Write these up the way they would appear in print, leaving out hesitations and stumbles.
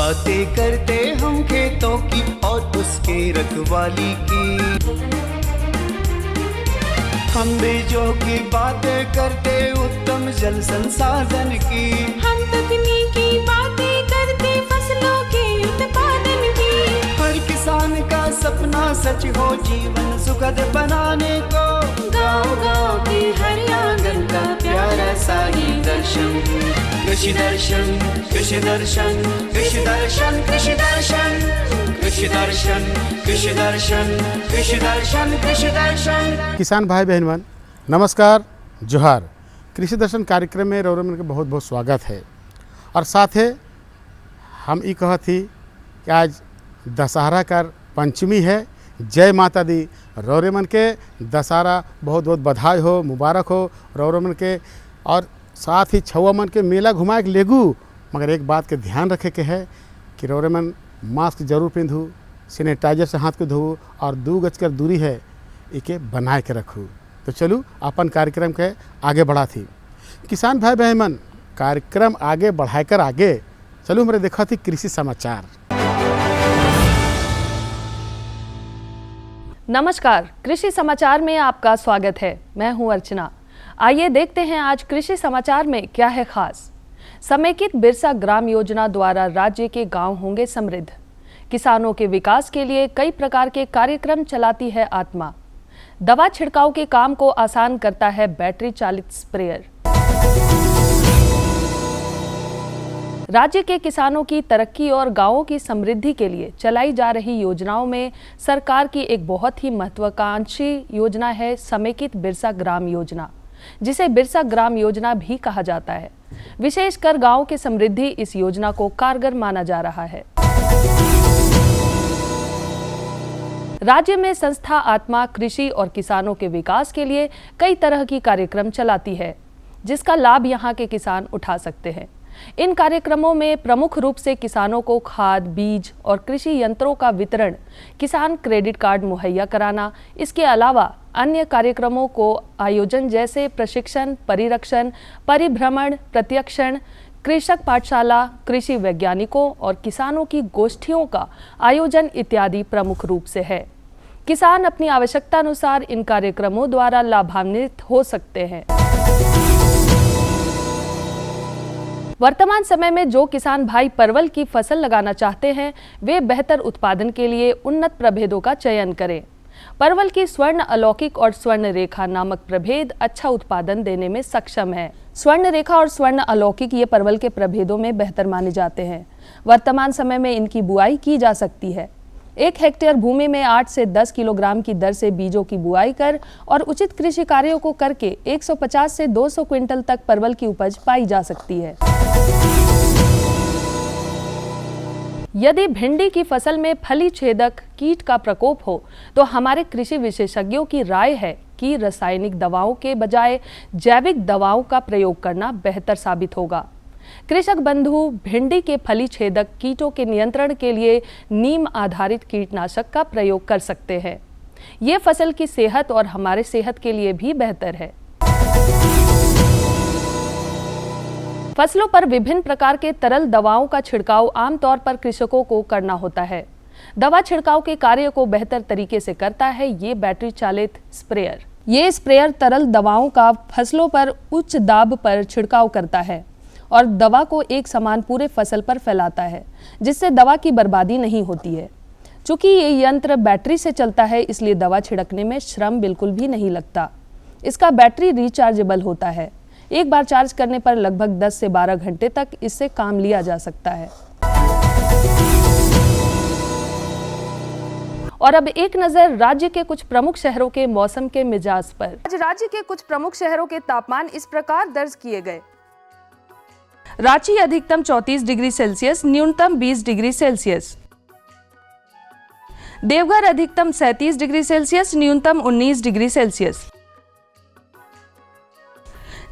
बातें करते हम खेतों की और उसके रखवाली की। हम बीजों की बातें करते उत्तम जल संसाधन की। हम तकनीकी बातें करते फसलों के उत्पादन की। हर किसान का सपना सच हो जीवन सुखद बनाने को। गाँव-गाँव के हर आंगन का प्यारा सा ही दर्शन। कृषि दर्शन, कृषि दर्शन, कृषि दर्शन, कृषि दर्शन, कृषि दर्शन, कृषि दर्शन, कृषि दर्शन, कृषि दर्शन। किसान भाई बहन नमस्कार, जोहार। कृषि दर्शन कार्यक्रम में रौरमन के बहुत बहुत स्वागत है। और साथ है हम ये कहा थी कि आज दशहरा का पंचमी है। जय माता दी। रौरमन के दशहरा बहुत बहुत बधाई हो, मुबारक हो रौरमन के। और साथ ही छवा मन के मेला घुमाए के लेगू, मगर एक बात के ध्यान रखे के है कि रौरमन मास्क जरूर पहनू, सैनिटाइजर से हाथ को धोऊ और 2 गज कर दूरी है इके बनाए के रखू। तो चलू अपन कार्यक्रम के आगे बढ़ा थी। किसान भाई बहन कार्यक्रम आगे बढ़ाए कर आगे चलू हमारे देखा थी कृषि समाचार। नमस्कार, कृषि समाचार में आपका स्वागत है। मैं हूं अर्चना। आइए देखते हैं आज कृषि समाचार में क्या है खास। समेकित बिरसा ग्राम योजना द्वारा राज्य के गांव होंगे समृद्ध। किसानों के विकास के लिए कई प्रकार के कार्यक्रम चलाती है आत्मा। दवा छिड़काव के काम को आसान करता है बैटरी चालित स्प्रेयर। राज्य के किसानों की तरक्की और गांवों की समृद्धि के लिए चलाई जा रही योजनाओं में सरकार की एक बहुत ही महत्वाकांक्षी योजना है समेकित बिरसा ग्राम योजना, जिसे बिरसा ग्राम योजना भी कहा जाता है। विशेषकर गांवों की समृद्धि इस योजना को कारगर माना जा रहा है। राज्य में संस्था आत्मा कृषि और किसानों के विकास के लिए कई तरह की कार्यक्रम चलाती है, जिसका लाभ यहाँ के किसान उठा सकते हैं। इन कार्यक्रमों में प्रमुख रूप से किसानों को खाद, बीज और कृषि यंत्रों का वितरण, किसान क्रेडिट कार्ड मुहैया कराना, इसके अलावा अन्य कार्यक्रमों को आयोजन जैसे प्रशिक्षण, परिरक्षण, परिभ्रमण, प्रत्यक्षण, कृषक पाठशाला, कृषि वैज्ञानिकों और किसानों की गोष्ठियों का आयोजन इत्यादि प्रमुख रूप से है। किसान अपनी आवश्यकता अनुसार इन कार्यक्रमों द्वारा लाभान्वित हो सकते हैं। वर्तमान समय में जो किसान भाई परवल की फसल लगाना चाहते हैं, वे बेहतर उत्पादन के लिए उन्नत प्रभेदों का चयन करें। परवल की स्वर्ण अलौकिक और स्वर्ण रेखा नामक प्रभेद अच्छा उत्पादन देने में सक्षम है। स्वर्ण रेखा और स्वर्ण अलौकिक ये परवल के प्रभेदों में बेहतर माने जाते हैं। वर्तमान समय में इनकी बुआई की जा सकती है। 1 हेक्टेयर भूमि में 8 से 10 किलोग्राम की दर से बीजों की बुआई कर और उचित कृषि कार्यों को करके 150 से 200 क्विंटल तक परवल की उपज पाई जा सकती है। यदि भिंडी की फसल में फली छेदक कीट का प्रकोप हो, तो हमारे कृषि विशेषज्ञों की राय है कि रासायनिक दवाओं के बजाय जैविक दवाओं का प्रयोग करना बेहतर साबित होगा। कृषक बंधु भिंडी के फली छेदक कीटों के नियंत्रण के लिए नीम आधारित कीटनाशक का प्रयोग कर सकते हैं। ये फसल की सेहत और हमारे सेहत के लिए भी बेहतर है। फसलों पर विभिन्न प्रकार के तरल दवाओं का छिड़काव आमतौर पर कृषकों को करना होता है। दवा छिड़काव के कार्य को बेहतर तरीके से करता है ये बैटरी चालित स्प्रेयर। ये स्प्रेयर तरल दवाओं का फसलों पर उच्च दाब पर छिड़काव करता है और दवा को एक समान पूरे फसल पर फैलाता है, जिससे दवा की बर्बादी नहीं होती है। चूँकि ये यंत्र बैटरी से चलता है, इसलिए दवा छिड़कने में श्रम बिल्कुल भी नहीं लगता। इसका बैटरी रिचार्जेबल होता है। एक बार चार्ज करने पर लगभग 10 से 12 घंटे तक इससे काम लिया जा सकता है। और अब एक नजर राज्य के कुछ प्रमुख शहरों के मौसम के मिजाज पर। आज राज्य के कुछ प्रमुख शहरों के तापमान इस प्रकार दर्ज किए गए। रांची अधिकतम 34 डिग्री सेल्सियस, न्यूनतम 20 डिग्री सेल्सियस। देवघर अधिकतम 37 डिग्री सेल्सियस, न्यूनतम 19 डिग्री सेल्सियस।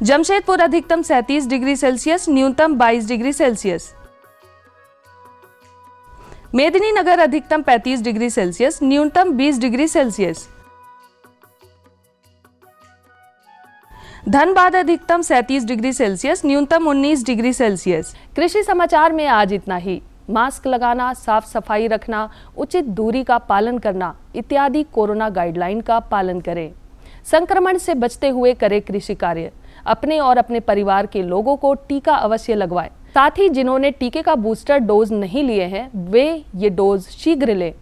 जमशेदपुर अधिकतम 37 डिग्री सेल्सियस, न्यूनतम 22 डिग्री सेल्सियस। मेदिनीनगर अधिकतम 35 डिग्री सेल्सियस, न्यूनतम 20 डिग्री सेल्सियस। धनबाद अधिकतम 37 डिग्री सेल्सियस, न्यूनतम 19 डिग्री सेल्सियस। कृषि समाचार में आज इतना ही। मास्क लगाना, साफ सफाई रखना, उचित दूरी का पालन करना इत्यादि कोरोना गाइडलाइन का पालन करें। संक्रमण से बचते हुए करें कृषि कार्य। अपने और अपने परिवार के लोगों को टीका अवश्य लगवाएं। साथ ही जिन्होंने टीके का बूस्टर डोज नहीं लिए हैं वे ये डोज शीघ्र लें।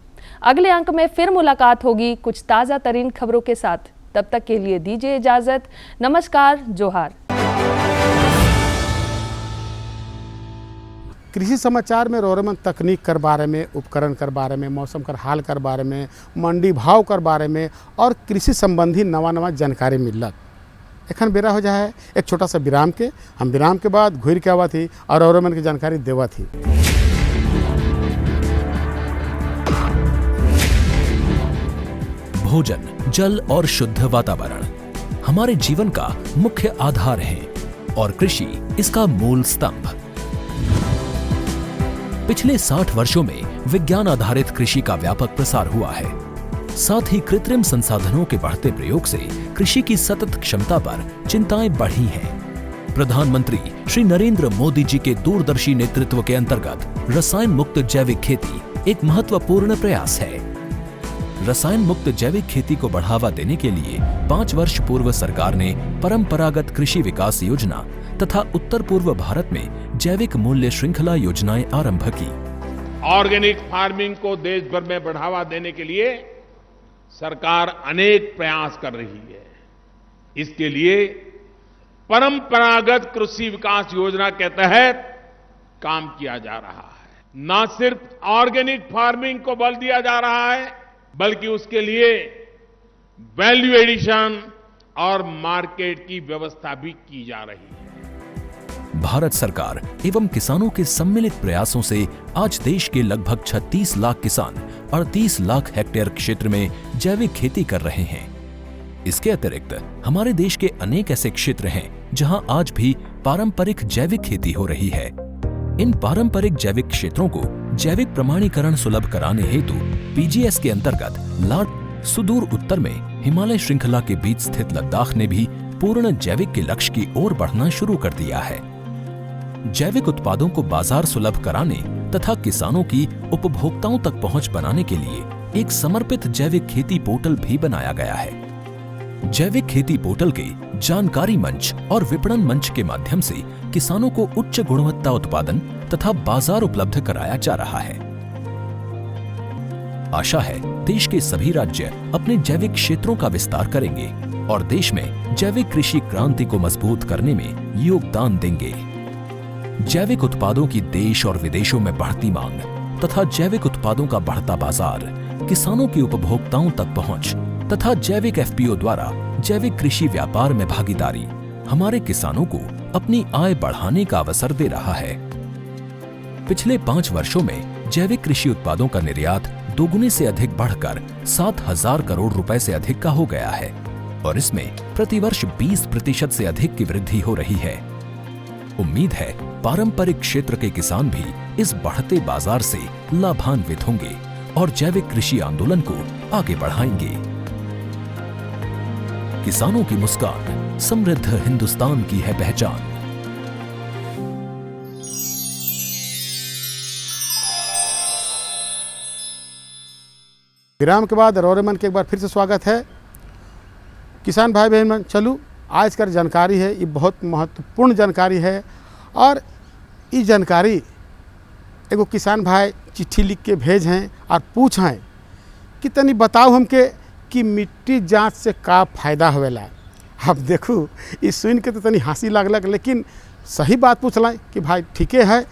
अगले अंक में फिर मुलाकात होगी कुछ ताज़ा तरीन खबरों के साथ। तब तक के लिए दीजिए इजाजत। नमस्कार, जोहार। कृषि समाचार में रोरेमन तकनीक कर बारे में, उपकरण कर बारे में, मौसम कर हाल कर बारे में, मंडी भाव कर बारे में और कृषि संबंधी नवा नवा जानकारी मिलत। एखन बेरा हो जाए एक छोटा सा विराम के। हम विराम के बाद घुर के आवा थी और रोरेमन की जानकारी देवा थी। भोजन, जल और शुद्ध वातावरण हमारे जीवन का मुख्य आधार है और कृषि इसका मूल स्तंभ। पिछले 60 वर्षों में विज्ञान आधारित कृषि का व्यापक प्रसार हुआ है। साथ ही कृत्रिम संसाधनों के बढ़ते प्रयोग से कृषि की सतत क्षमता पर चिंताएं बढ़ी हैं। प्रधानमंत्री श्री नरेंद्र मोदी जी के दूरदर्शी नेतृत्व के अंतर्गत रसायन मुक्त जैविक खेती एक महत्वपूर्ण प्रयास है। रसायन मुक्त जैविक खेती को बढ़ावा देने के लिए 5 वर्ष पूर्व सरकार ने परंपरागत कृषि विकास योजना तथा उत्तर पूर्व भारत में जैविक मूल्य श्रृंखला योजनाएं आरंभ की। ऑर्गेनिक फार्मिंग को देश भर में बढ़ावा देने के लिए सरकार अनेक प्रयास कर रही है। इसके लिए परंपरागत कृषि विकास योजना के तहत काम किया जा रहा है। न सिर्फ ऑर्गेनिक फार्मिंग को बल दिया जा रहा है बल्कि उसके लिए वैल्यू एडिशन और मार्केट की व्यवस्था भी की जा रही है। भारत सरकार एवं किसानों के सम्मिलित प्रयासों से आज देश के लगभग 36 लाख किसान 38 लाख हेक्टेयर क्षेत्र में जैविक खेती कर रहे हैं। इसके अतिरिक्त हमारे देश के अनेक ऐसे क्षेत्र हैं जहां आज भी पारंपरिक जैविक खेती हो रही है। इन पारंपरिक जैविक क्षेत्रों को जैविक प्रमाणीकरण सुलभ कराने हेतु पीजीएस के अंतर्गत लाट सुदूर उत्तर में हिमालय श्रृंखला के बीच स्थित लद्दाख ने भी पूर्ण जैविक के लक्ष्य की ओर बढ़ना शुरू कर दिया है। जैविक उत्पादों को बाजार सुलभ कराने तथा किसानों की उपभोक्ताओं तक पहुंच बनाने के लिए एक समर्पित जैविक खेती पोर्टल भी बनाया गया है। जैविक खेती पोर्टल के जानकारी मंच और विपणन मंच के माध्यम से किसानों को उच्च गुणवत्ता उत्पादन तथा बाजार उपलब्ध कराया जा रहा है। आशा है देश के सभी राज्य अपने जैविक क्षेत्रों का विस्तार करेंगे और देश में जैविक कृषि क्रांति को मजबूत करने में योगदान देंगे। जैविक उत्पादों की देश और विदेशों में बढ़ती मांग तथा जैविक उत्पादों का बढ़ता बाजार, किसानों की उपभोक्ताओं तक पहुंच तथा जैविक एफपीओ द्वारा जैविक कृषि व्यापार में भागीदारी हमारे किसानों को अपनी आय बढ़ाने का अवसर दे रहा है। पिछले 5 वर्षों में जैविक कृषि उत्पादों का निर्यात दोगुने से अधिक बढ़कर 7,000 करोड़ रुपए से अधिक का हो गया है और इसमें प्रतिवर्ष 20% से अधिक की वृद्धि हो रही है। उम्मीद है पारंपरिक क्षेत्र के किसान भी इस बढ़ते बाजार से लाभान्वित होंगे और जैविक कृषि आंदोलन को आगे बढ़ाएंगे। किसानों की मुस्कान समृद्ध हिंदुस्तान की है पहचान। विराम के बाद रोरेमन के एक बार फिर से स्वागत है। किसान भाई बहन, चलू आज का जानकारी है, ये बहुत महत्वपूर्ण जानकारी है और ये जानकारी एगो किसान भाई चिट्ठी लिख के भेज हैं और पूछ हैं कि तनी बताओ हमके कि मिट्टी जांच से का फायदा होवेला। अब देखो ये सुन के तो तनी हंसी लागलक, लेकिन सही बात पूछलें कि भाई ठीके है।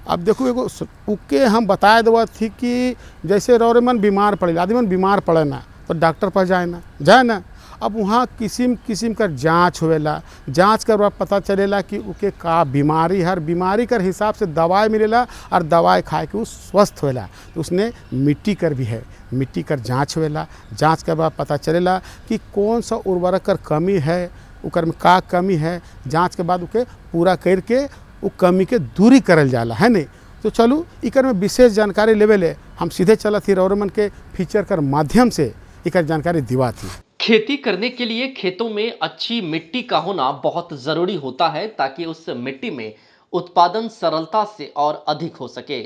अब देखो एगो उके हम बताए देवा थी कि जैसे रोरेमन बीमार पड़े, आदमी बीमार पड़े ना तो डॉक्टर पर जाए ना। अब वहाँ किस्म किस्म का जांच होवेला, जांच कर पता चलेला कि उके का बीमारी है, बीमारी कर हिसाब से दवाई मिलेला और दवाई खाए के वो स्वस्थ होवेला। तो उसने मिट्टी कर भी है, मिट्टी कर जांच होवेला, जांच के बाद पता चलेला कि कौन सा उर्वरक कर कमी है, उकर में का कमी है, जांच के बाद उके पूरा करके वो कमी के दूरी करल जाला है नहीं। तो चलू इकर में विशेष जानकारी लेवे हम सीधे चलत ही रोरेमन के फीचर कर माध्यम से इकर जानकारी दिवा थी। खेती करने के लिए खेतों में अच्छी मिट्टी का होना बहुत ज़रूरी होता है ताकि उस मिट्टी में उत्पादन सरलता से और अधिक हो सके।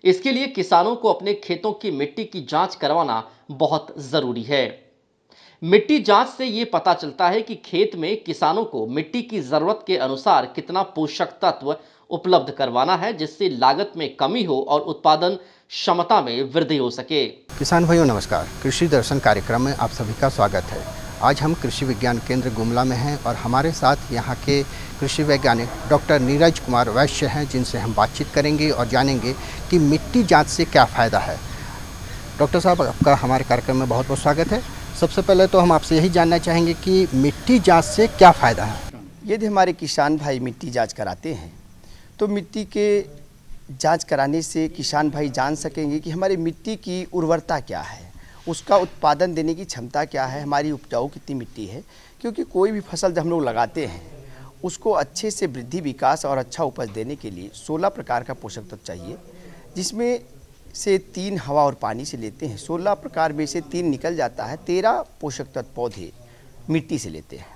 इसके लिए किसानों को अपने खेतों की मिट्टी की जांच करवाना बहुत जरूरी है। मिट्टी जांच से ये पता चलता है कि खेत में किसानों को मिट्टी की जरूरत के अनुसार कितना पोषक तत्व उपलब्ध करवाना है, जिससे लागत में कमी हो और उत्पादन क्षमता में वृद्धि हो सके। किसान भाइयों नमस्कार, कृषि दर्शन कार्यक्रम में आप सभी का स्वागत है। आज हम कृषि विज्ञान केंद्र गुमला में हैं और हमारे साथ यहाँ के कृषि वैज्ञानिक डॉक्टर नीरज कुमार वैश्य हैं, जिनसे हम बातचीत करेंगे और जानेंगे कि मिट्टी जांच से क्या फ़ायदा है। डॉक्टर साहब, आपका हमारे कार्यक्रम में बहुत बहुत स्वागत है। सबसे पहले तो हम आपसे यही जानना चाहेंगे कि मिट्टी जांच से क्या फ़ायदा है। यदि हमारे किसान भाई मिट्टी जांच कराते हैं तो मिट्टी के जांच कराने से किसान भाई जान सकेंगे कि हमारी मिट्टी की उर्वरता क्या है, उसका उत्पादन देने की क्षमता क्या है, हमारी उपजाऊ कितनी मिट्टी है। क्योंकि कोई भी फसल जब हम लोग लगाते हैं उसको अच्छे से वृद्धि, विकास और अच्छा उपज देने के लिए 16 प्रकार का पोषक तत्व चाहिए, जिसमें से 3 हवा और पानी से लेते हैं। 16 प्रकार में से 3 निकल जाता है, 13 पोषक तत्व पौधे मिट्टी से लेते हैं।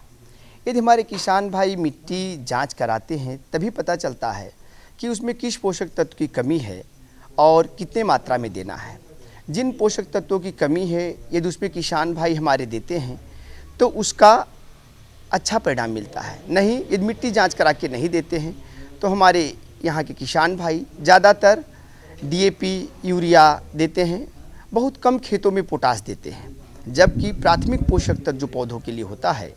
यदि हमारे किसान भाई मिट्टी जांच कराते हैं तभी पता चलता है कि उसमें किस पोषक तत्व की कमी है और कितने मात्रा में देना है। जिन पोषक तत्वों की कमी है यदि उसमें किसान भाई हमारे देते हैं तो उसका अच्छा परिणाम मिलता है। नहीं, यदि मिट्टी जांच करा के नहीं देते हैं तो हमारे यहाँ के किसान भाई ज़्यादातर DAP, यूरिया देते हैं, बहुत कम खेतों में पोटास देते हैं। जबकि प्राथमिक पोषक तत्व जो पौधों के लिए होता है,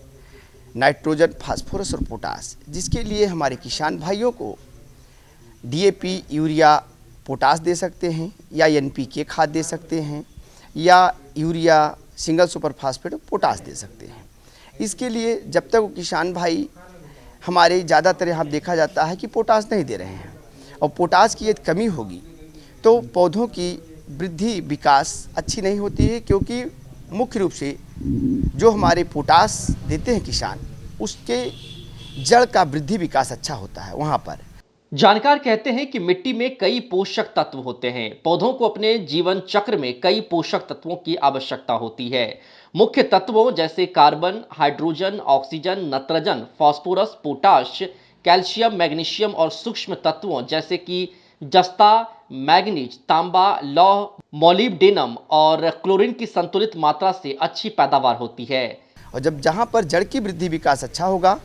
नाइट्रोजन, फास्फोरस और पोटास, जिसके लिए हमारे किसान भाइयों को DAP, यूरिया, पोटास दे सकते हैं या NPK खाद दे सकते हैं या urea, single super phosphate, potash दे सकते हैं। इसके लिए जब तक वो किसान भाई हमारे ज़्यादातर यहाँ देखा जाता है कि पोटास नहीं दे रहे हैं और पोटास की यदि कमी होगी तो पौधों की वृद्धि, विकास अच्छी नहीं होती है। क्योंकि मुख्य रूप से जो हमारे पोटास देते हैं किसान, उसके जड़ का वृद्धि विकास अच्छा होता है वहाँ पर। जानकार कहते हैं कि मिट्टी में कई पोषक तत्व होते हैं। पौधों को अपने जीवन चक्र में कई पोषक तत्वों की आवश्यकता होती है। मुख्य तत्वों जैसे कार्बन, हाइड्रोजन, ऑक्सीजन, नत्रजन, फास्फोरस, पोटाश, कैल्शियम, मैग्नीशियम और सूक्ष्म तत्वों जैसे कि जस्ता, मैग्नीज, तांबा, लौह, मोलिब्डेनम और क्लोरीन की संतुलित मात्रा से अच्छी पैदावार होती है। और जब जहाँ पर जड़ की वृद्धि विकास अच्छा होगा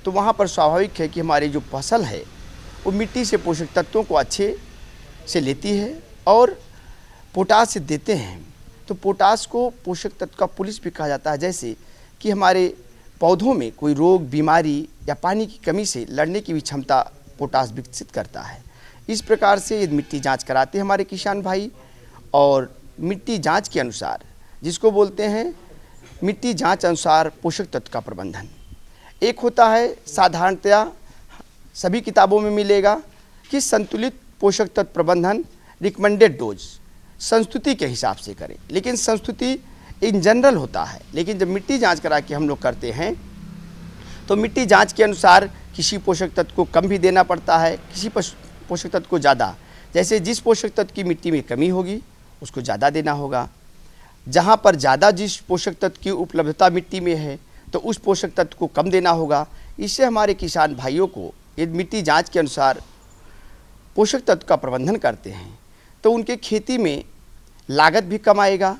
तो वहाँ पर स्वाभाविक है कि हमारी जो फसल है वो मिट्टी से पोषक तत्वों को अच्छे से लेती है और पोटास से देते हैं। तो पोटास को पोषक तत्व का पुलिस भी कहा जाता है। जैसे कि हमारे पौधों में कोई रोग, बीमारी या पानी की कमी से लड़ने की भी क्षमता पोटास विकसित करता है। इस प्रकार से यदि मिट्टी जांच कराते हैं हमारे किसान भाई और मिट्टी जांच के अनुसार, जिसको बोलते हैं मिट्टी जांच अनुसार पोषक तत्व का प्रबंधन, एक होता है साधारणतया सभी किताबों में मिलेगा कि संतुलित पोषक तत्व प्रबंधन रिकमेंडेड डोज संस्तुति के हिसाब से करें। लेकिन संस्तुति इन जनरल होता है, लेकिन जब मिट्टी जांच करा के हम लोग करते हैं तो मिट्टी जांच के अनुसार किसी पोषक तत्व को कम भी देना पड़ता है, किसी पोषक तत्व को ज़्यादा। जैसे जिस पोषक तत्व की मिट्टी में कमी होगी उसको ज़्यादा देना होगा। जहाँ पर ज़्यादा जिस पोषक तत्व की उपलब्धता मिट्टी में है तो उस पोषक तत्व को कम देना होगा। इससे हमारे किसान भाइयों को यदि मिट्टी जांच के अनुसार पोषक तत्व का प्रबंधन करते हैं तो उनके खेती में लागत भी कम आएगा।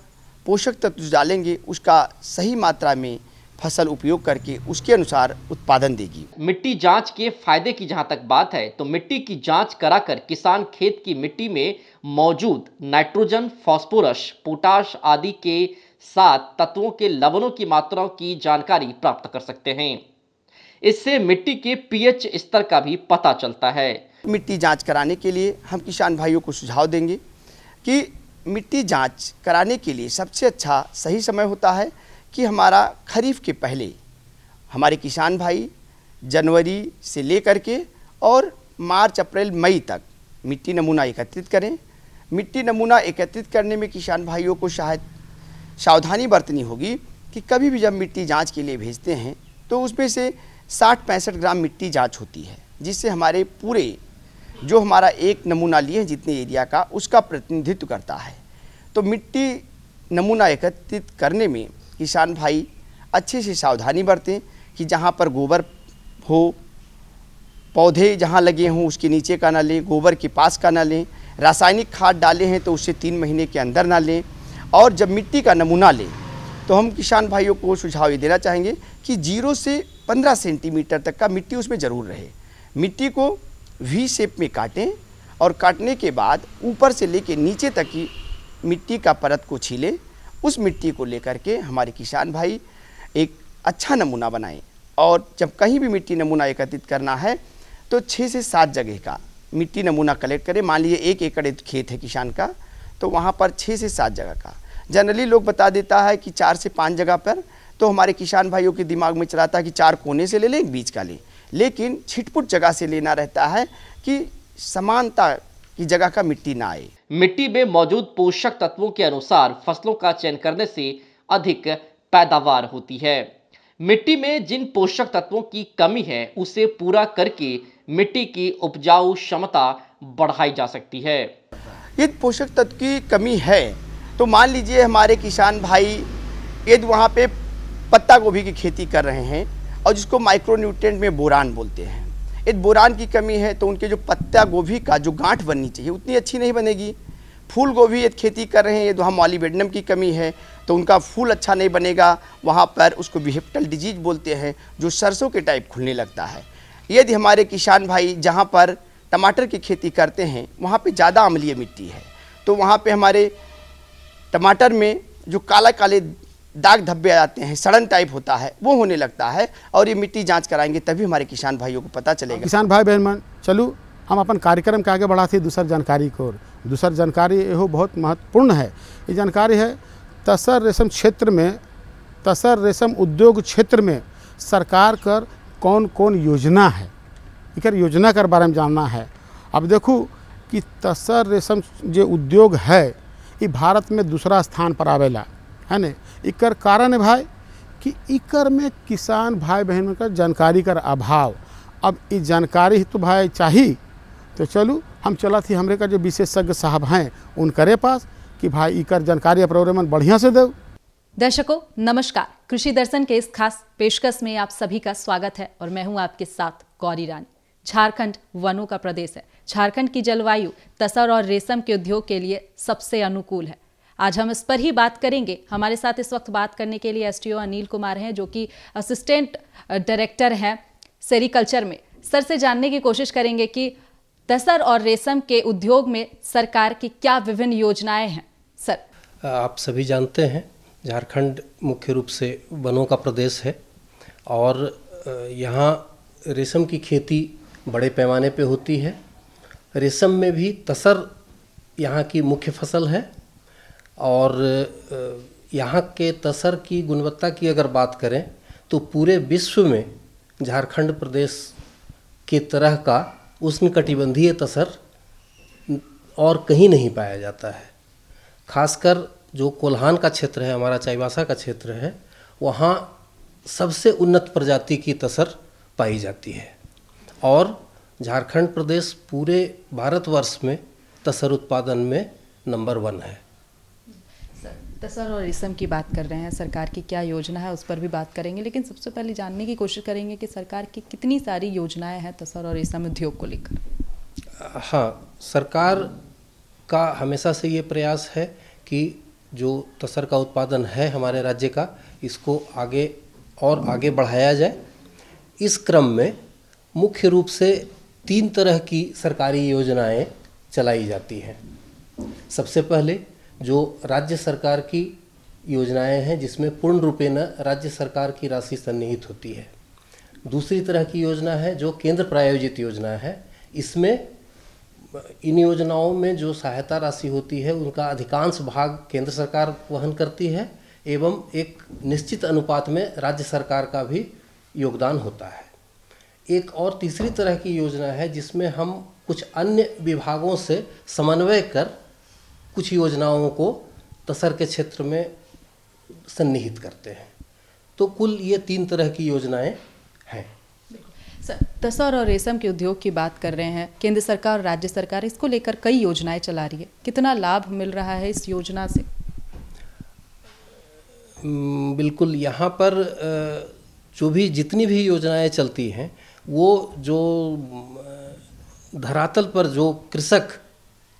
पोषक तत्व जो डालेंगे उसका सही मात्रा में फसल उपयोग करके उसके अनुसार उत्पादन देगी। मिट्टी जांच के फायदे की जहां तक बात है तो मिट्टी की जांच कराकर किसान खेत की मिट्टी में मौजूद नाइट्रोजन, फास्फोरस, पोटाश आदि के साथ तत्वों के लवणों की मात्राओं की जानकारी प्राप्त कर सकते हैं। इससे मिट्टी के pH स्तर का भी पता चलता है। मिट्टी जांच कराने के लिए हम किसान भाइयों को सुझाव देंगे कि मिट्टी जांच कराने के लिए सबसे अच्छा सही समय होता है कि हमारा खरीफ के पहले हमारे किसान भाई जनवरी से लेकर के और मार्च, अप्रैल, मई तक मिट्टी नमूना एकत्रित करें। मिट्टी नमूना एकत्रित करने में किसान भाइयों को शायद सावधानी बरतनी होगी कि कभी भी जब मिट्टी जांच के लिए भेजते हैं तो उसमें से 60-65 ग्राम मिट्टी जांच होती है, जिससे हमारे पूरे जो हमारा एक नमूना लिए हैं जितने एरिया का उसका प्रतिनिधित्व करता है। तो मिट्टी नमूना एकत्रित करने में किसान भाई अच्छे से सावधानी बरतें कि जहाँ पर गोबर हो, पौधे जहाँ लगे हों उसके नीचे का ना लें, गोबर के पास का ना लें। रासायनिक खाद डाले हैं तो उससे 3 महीने के अंदर ना लें। और जब मिट्टी का नमूना लें तो हम किसान भाइयों को सुझाव ये देना चाहेंगे कि 0 से 15 सेंटीमीटर तक का मिट्टी उसमें ज़रूर रहे। मिट्टी को वी शेप में काटें और काटने के बाद ऊपर से लेके नीचे तक की मिट्टी का परत को छीलें। उस मिट्टी को लेकर के हमारे किसान भाई एक अच्छा नमूना बनाएं। और जब कहीं भी मिट्टी नमूना एकत्रित करना है तो 6 से 7 जगह का मिट्टी नमूना कलेक्ट करें। मान लीजिए 1 एकड़ खेत है किसान का, तो वहाँ पर 6 से 7 जगह का। जनरली लोग बता देता है कि 4 से 5 जगह पर, तो हमारे किसान भाइयों के दिमाग में चलाता है कि 4 कोने से ले लें, 1 बीच का लें। लेकिन छिटपुट जगह से लेना रहता है कि समानता की जगह का मिट्टी ना आए। मिट्टी में मौजूद पोषक तत्वों के अनुसार फसलों का चयन करने से अधिक पैदावार होती है। मिट्टी में जिन पोषक तत्वों की कमी है उसे पूरा करके मिट्टी की उपजाऊ क्षमता बढ़ाई जा सकती है। यदि पोषक तत्व की कमी है तो मान लीजिए हमारे किसान भाई यदि वहाँ पे पत्ता गोभी की खेती कर रहे हैं और जिसको माइक्रोन्यूट्रिएंट में बोरान बोलते हैं, यदि बोरान की कमी है तो उनके जो पत्ता गोभी का जो गांठ बननी चाहिए उतनी अच्छी नहीं बनेगी। फूल गोभी यदि खेती कर रहे हैं, यदि वहाँ मॉलिबेडनम की कमी है तो उनका फूल अच्छा नहीं बनेगा। वहाँ पर उसको वेजिटेबल डिजीज बोलते हैं, जो सरसों के टाइप खुलने लगता है। यदि हमारे किसान भाई जहाँ पर टमाटर की खेती करते हैं वहाँ पे ज़्यादा अम्लीय मिट्टी है, तो वहाँ पे हमारे टमाटर में जो काला काले दाग धब्बे आ जाते हैं, सड़न टाइप होता है, वो होने लगता है। और ये मिट्टी जांच कराएंगे तभी हमारे किसान भाइयों को पता चलेगा। किसान भाई बहन मन, चलू हम अपन कार्यक्रम के आगे बढ़ाते दूसर जानकारी को। दूसर जानकारी यहो बहुत महत्वपूर्ण है। ये जानकारी है तसर रेशम क्षेत्र में, तसर रेशम उद्योग क्षेत्र में सरकार कर कौन कौन योजना है, इकर योजना कर बारे में जानना है। अब देखो कि तसर रेशम जो उद्योग है ये भारत में दूसरा स्थान पर आवेला है न। इकर कारण है भाई कि इकर में किसान भाई बहन का जानकारी कर अभाव। अब ये जानकारी तो भाई चाहिए, तो चलू हम चला थी हमरे का जो विशेषज्ञ साहब हैं उनकरे पास कि भाई इकर जानकारी अपरोरेमन बढ़िया से दो। दर्शकों नमस्कार, कृषि दर्शन के इस खास पेशकश में आप सभी का स्वागत है और मैं हूं आपके साथ गौरी रानी। झारखंड वनों का प्रदेश है। झारखंड की जलवायु तसर और रेशम के उद्योग के लिए सबसे अनुकूल है। आज हम इस पर ही बात करेंगे। हमारे साथ इस वक्त बात करने के लिए एसटीओ अनिल कुमार हैं, जो कि असिस्टेंट डायरेक्टर हैं सेरिकल्चर में। सर से जानने की कोशिश करेंगे कि तसर और रेशम के उद्योग में सरकार की क्या विभिन्न योजनाएं हैं। सर, आप सभी जानते हैं झारखंड मुख्य रूप से वनों का प्रदेश है और यहाँ रेशम की खेती बड़े पैमाने पे होती है। रेशम में भी तसर यहाँ की मुख्य फसल है और यहाँ के तसर की गुणवत्ता की अगर बात करें तो पूरे विश्व में झारखंड प्रदेश के तरह का उष्णकटिबंधीय तसर और कहीं नहीं पाया जाता है। खासकर जो कोल्हान का क्षेत्र है, हमारा चाईबासा का क्षेत्र है, वहाँ सबसे उन्नत प्रजाति की तसर पाई जाती है और झारखंड प्रदेश पूरे भारतवर्ष में तसर उत्पादन में नंबर 1 है। तसर और रेशम की बात कर रहे हैं, सरकार की क्या योजना है उस पर भी बात करेंगे, लेकिन सबसे पहले जानने की कोशिश करेंगे कि सरकार की कितनी सारी योजनाएं हैं तसर और रेशम उद्योग को लेकर। हाँ, सरकार का हमेशा से ये प्रयास है कि जो तसर का उत्पादन है हमारे राज्य का, इसको आगे और आगे बढ़ाया जाए। इस क्रम में मुख्य रूप से 3 तरह की सरकारी योजनाएं चलाई जाती हैं। सबसे पहले जो राज्य सरकार की योजनाएं हैं जिसमें पूर्ण रूपेण राज्य सरकार की राशि सन्निहित होती है। दूसरी तरह की योजना है जो केंद्र प्रायोजित योजना है। इसमें इन योजनाओं में जो सहायता राशि होती है उनका अधिकांश भाग केंद्र सरकार वहन करती है एवं एक निश्चित अनुपात में राज्य सरकार का भी योगदान होता है। एक और तीसरी तरह की योजना है जिसमें हम कुछ अन्य विभागों से समन्वय कर कुछ योजनाओं को तसर के क्षेत्र में सन्निहित करते हैं। तो कुल ये 3 तरह की योजनाएं हैं। सर, तसर और रेशम के उद्योग की बात कर रहे हैं, केंद्र सरकार और राज्य सरकार इसको लेकर कई योजनाएं चला रही है। कितना लाभ मिल रहा है इस योजना से? बिल्कुल, यहाँ पर जो भी जितनी भी योजनाएं चलती हैं वो जो धरातल पर जो कृषक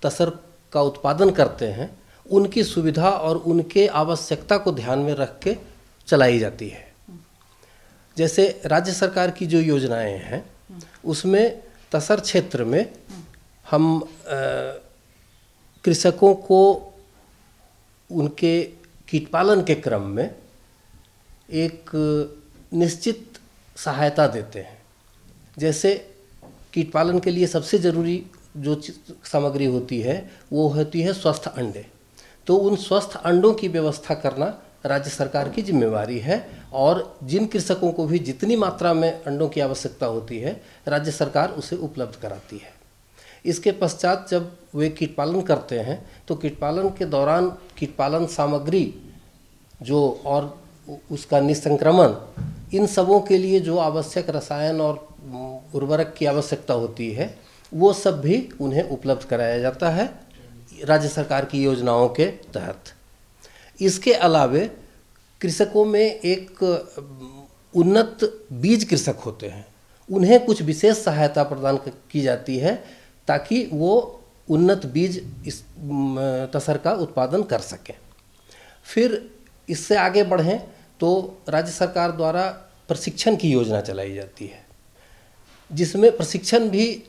तसर का उत्पादन करते हैं उनकी सुविधा और उनके आवश्यकता को ध्यान में रख के चलाई जाती है। जैसे राज्य सरकार की जो योजनाएं हैं उसमें तसर क्षेत्र में हम कृषकों को उनके कीट पालन के क्रम में एक निश्चित सहायता देते हैं। जैसे कीट पालन के लिए सबसे ज़रूरी जो सामग्री होती है वो होती है स्वस्थ अंडे। तो उन स्वस्थ अंडों की व्यवस्था करना राज्य सरकार की जिम्मेवारी है और जिन कृषकों को भी जितनी मात्रा में अंडों की आवश्यकता होती है राज्य सरकार उसे उपलब्ध कराती है। इसके पश्चात जब वे कीट पालन करते हैं तो कीट पालन के दौरान कीट पालन सामग्री जो और उसका निसंक्रमण इन सबों के लिए जो आवश्यक रसायन और उर्वरक की आवश्यकता होती है वो सब भी उन्हें उपलब्ध कराया जाता है राज्य सरकार की योजनाओं के तहत। इसके अलावे कृषकों में एक उन्नत बीज कृषक होते हैं, उन्हें कुछ विशेष सहायता प्रदान की जाती है ताकि वो उन्नत बीज इस तसर का उत्पादन कर सकें। फिर इससे आगे बढ़ें तो राज्य सरकार द्वारा प्रशिक्षण की योजना चलाई जाती है, जिसमें प्रशिक्षण भी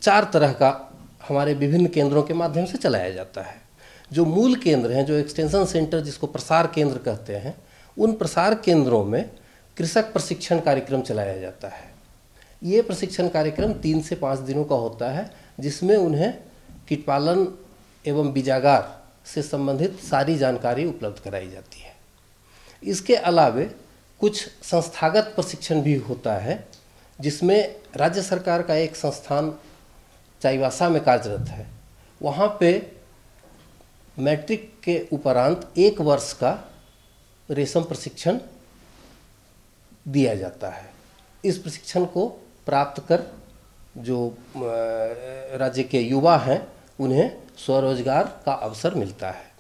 4 तरह का हमारे विभिन्न केंद्रों के माध्यम से चलाया जाता है। जो मूल केंद्र हैं, जो एक्सटेंशन सेंटर जिसको प्रसार केंद्र कहते हैं, उन प्रसार केंद्रों में कृषक प्रशिक्षण कार्यक्रम चलाया जाता है। ये प्रशिक्षण कार्यक्रम 3 से 5 दिनों का होता है, जिसमें उन्हें कीट पालन एवं बीजागार से संबंधित सारी जानकारी उपलब्ध कराई जाती है। इसके अलावे कुछ संस्थागत प्रशिक्षण भी होता है, जिसमें राज्य सरकार का एक संस्थान चाईबासा में कार्यरत है। वहाँ पे मैट्रिक के उपरांत 1 वर्ष का रेशम प्रशिक्षण दिया जाता है। इस प्रशिक्षण को प्राप्त कर जो राज्य के युवा हैं उन्हें स्वरोजगार का अवसर मिलता है।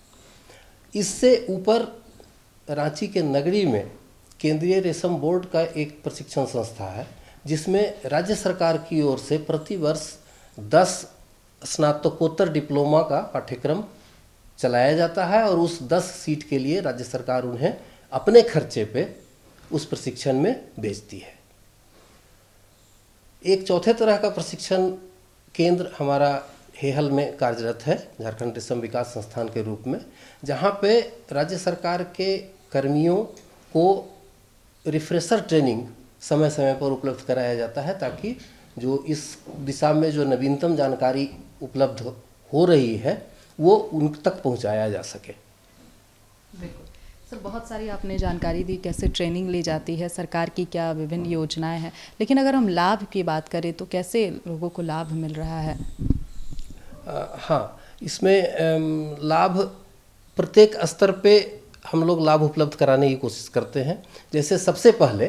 इससे ऊपर रांची के नगरी में केंद्रीय रेशम बोर्ड का एक प्रशिक्षण संस्था है, जिसमें राज्य सरकार की ओर से प्रति वर्ष 10 स्नातकोत्तर डिप्लोमा का पाठ्यक्रम चलाया जाता है और उस 10 सीट के लिए राज्य सरकार उन्हें अपने खर्चे पे उस प्रशिक्षण में भेजती है। एक चौथे तरह का प्रशिक्षण केंद्र हमारा हेहल में कार्यरत है, झारखंड रेशम विकास संस्थान के रूप में, जहाँ पे राज्य सरकार के कर्मियों को रिफ्रेशर ट्रेनिंग समय समय पर उपलब्ध कराया जाता है, ताकि जो इस दिशा में जो नवीनतम जानकारी उपलब्ध हो रही है वो उन तक पहुंचाया जा सके। बिल्कुल सर, बहुत सारी आपने जानकारी दी कैसे ट्रेनिंग ली जाती है, सरकार की क्या विभिन्न योजनाएं हैं, लेकिन अगर हम लाभ की बात करें तो कैसे लोगों को लाभ मिल रहा है? हाँ, इसमें लाभ प्रत्येक स्तर पे हम लोग लाभ उपलब्ध कराने की कोशिश करते हैं। जैसे सबसे पहले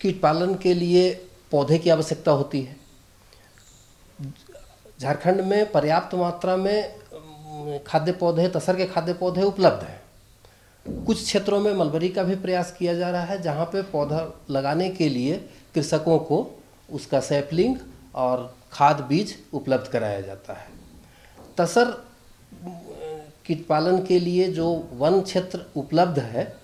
कीट पालन के लिए पौधे की आवश्यकता होती है। झारखंड में पर्याप्त मात्रा में खाद्य पौधे, तसर के खाद्य पौधे उपलब्ध हैं। कुछ क्षेत्रों में मलबरी का भी प्रयास किया जा रहा है, जहाँ पे पौधा लगाने के लिए कृषकों को उसका सैपलिंग और खाद बीज उपलब्ध कराया जाता है। तसर कीट पालन के लिए जो वन क्षेत्र उपलब्ध है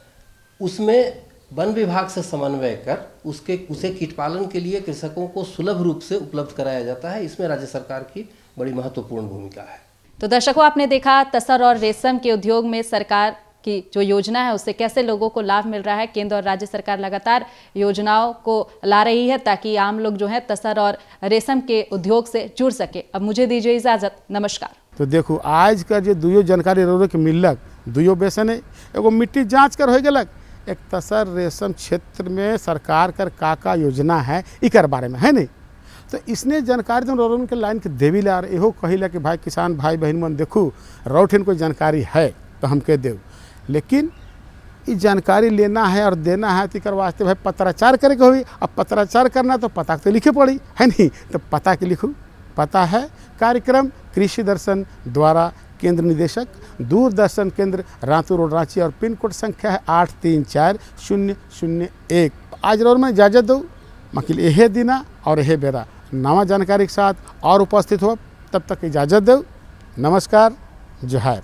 उसमें वन विभाग से समन्वय कर उसे कीट पालन के लिए कृषकों को सुलभ रूप से उपलब्ध कराया जाता है। इसमें राज्य सरकार की बड़ी महत्वपूर्ण भूमिका है। तो दर्शकों, आपने देखा तसर और रेशम के उद्योग में सरकार की जो योजना है उससे कैसे लोगों को लाभ मिल रहा है। केंद्र और राज्य सरकार लगातार योजनाओं को ला रही है ताकि आम लोग जो है तसर और रेशम के उद्योग से जुड़ सके। अब मुझे दीजिए इजाजत, नमस्कार। तो देखो, आज का जो दुयो जानकारी रोरे के मिलक दुयो बेसन है, एगो मिट्टी जांच कर हो गलक, एक तसर रेशम क्षेत्र में सरकार कर का योजना है इकर बारे में है नहीं। तो इसने जानकारी तो रोरन के लाइन के देवी ला एहो कहिला कि भाई किसान भाई बहन मन देखू रौठिन कोई जानकारी है तो हम कह देव, लेकिन ये जानकारी लेना है और देना है तो इकर वास्ते भाई पत्राचार करे के हुई। अब पत्राचार करना तो पता तो लिखे पड़ी है नहीं, तो पता के लिखू। पता है कार्यक्रम कृषि दर्शन द्वारा केंद्र निदेशक दूरदर्शन केंद्र रातू रोड रांची और पिन कोड संख्या है 834001। आज रोड में इजाजत दो, मकिल यहे दिना और यहे बेरा नवा जानकारी के साथ और उपस्थित हो। तब तक इजाज़त दो। नमस्कार, जोहार।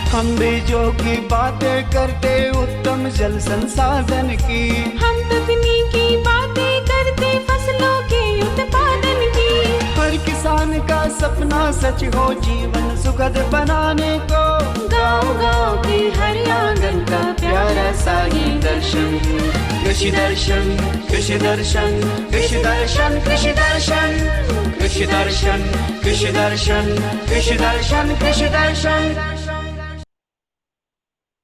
हम बीजों की बातें करते उत्तम जल संसाधन की, हम तकनीकी बातें करते फसलों के उत्पादन की। हर किसान का सपना सच हो जीवन सुखद बनाने को, गाँव-गाँव के हर आंगन का प्यारा सा ही दर्शन। कृषि दर्शन, कृषि दर्शन, कृषि दर्शन, कृषि दर्शन, कृषि दर्शन, कृषि दर्शन, कृषि दर्शन, कृषि दर्शन।